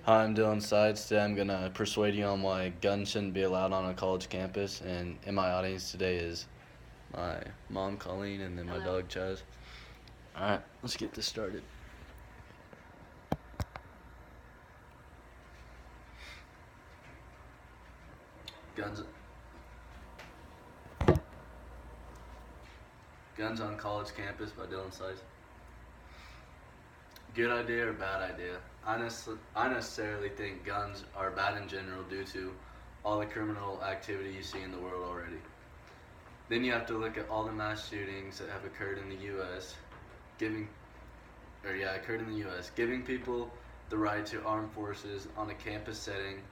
Hi, I'm Dylan Sides. Today I'm going to persuade you on why guns shouldn't be allowed on a college campus. And in my audience today is my mom, Colleen, and then my Hello. dog, Chaz. Alright, let's get this started. Guns on College Campus by Dylan Sides. Good idea or bad idea? I necessarily think guns are bad in general due to all the criminal activity you see in the world already. Then you have to look at all the mass shootings that have occurred in the U.S. Giving people the right to armed forces on a campus setting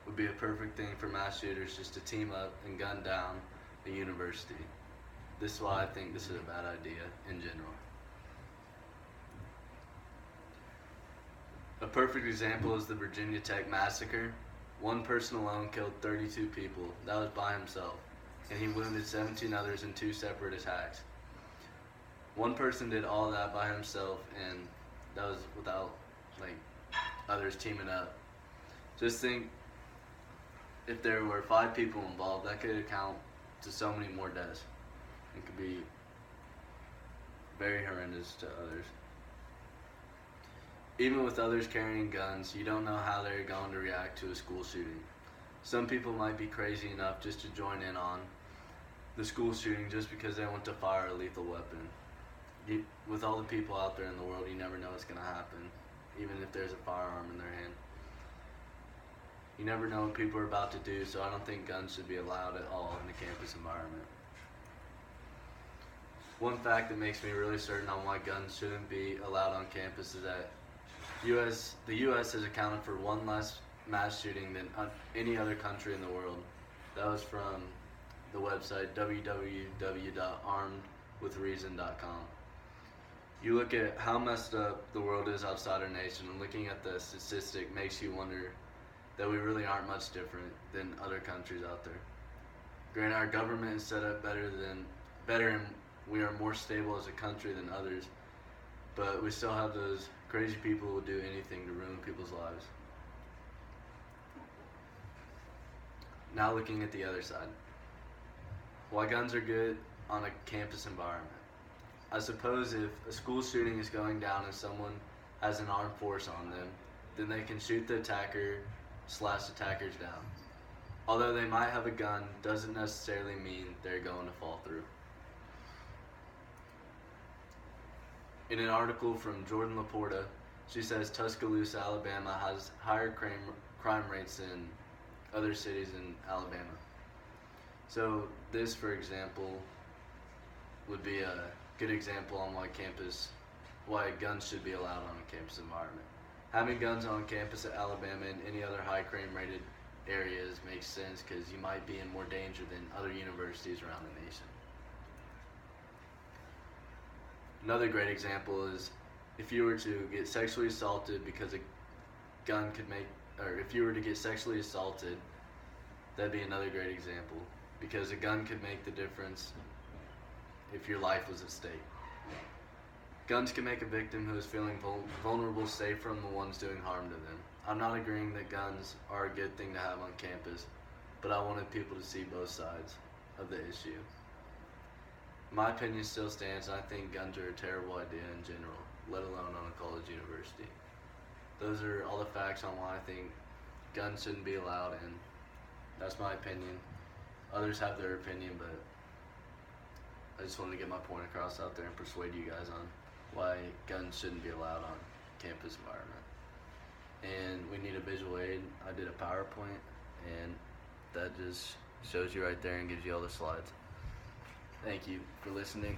would be a perfect thing for mass shooters just to team up and gun down a university. This is why I think this is a bad idea in general. A perfect example is the Virginia Tech massacre. One person alone killed 32 people. That was by himself. And he wounded 17 others in 2 separate attacks. One person did all that by himself, and that was without others teaming up. Just think, if there were 5 people involved, that could account to so many more deaths. It could be very horrendous to others. Even with others carrying guns, you don't know how they're going to react to a school shooting. Some people might be crazy enough just to join in on the school shooting just because they want to fire a lethal weapon. With all the people out there in the world, you never know what's going to happen, even if there's a firearm in their hand. You never know what people are about to do, so I don't think guns should be allowed at all in the campus environment. One fact that makes me really certain on why guns shouldn't be allowed on campus is that the U.S. has accounted for one less mass shooting than any other country in the world. That was from the website www.armedwithreason.com. You look at how messed up the world is outside our nation, and looking at the statistic makes you wonder that we really aren't much different than other countries out there. Granted, our government is set up better and we are more stable as a country than others, but we still have those crazy people who will do anything to ruin people's lives. Now looking at the other side. Why guns are good on a campus environment. I suppose if a school shooting is going down and someone has an armed force on them, then they can shoot the attackers down. Although they might have a gun, doesn't necessarily mean they're going to fall through. In an article from Jordan Laporta, she says Tuscaloosa, Alabama has higher crime rates than other cities in Alabama. So this, for example, would be a good example on why guns should be allowed on a campus environment. Having guns on campus at Alabama and any other high crime rated areas makes sense because you might be in more danger than other universities around the nation. Another great example is if you were to get sexually assaulted because a gun could if you were to get sexually assaulted, that'd be another great example because a gun could make the difference if your life was at stake. Guns can make a victim who is feeling vulnerable safe from the ones doing harm to them. I'm not agreeing that guns are a good thing to have on campus, but I wanted people to see both sides of the issue. My opinion still stands, and I think guns are a terrible idea in general, let alone on a college university. Those are all the facts on why I think guns shouldn't be allowed, and that's my opinion. Others have their opinion, but I just wanted to get my point across out there and persuade you guys on why guns shouldn't be allowed on campus environment. And we need a visual aid. I did a PowerPoint, and that just shows you right there and gives you all the slides. Thank you for listening.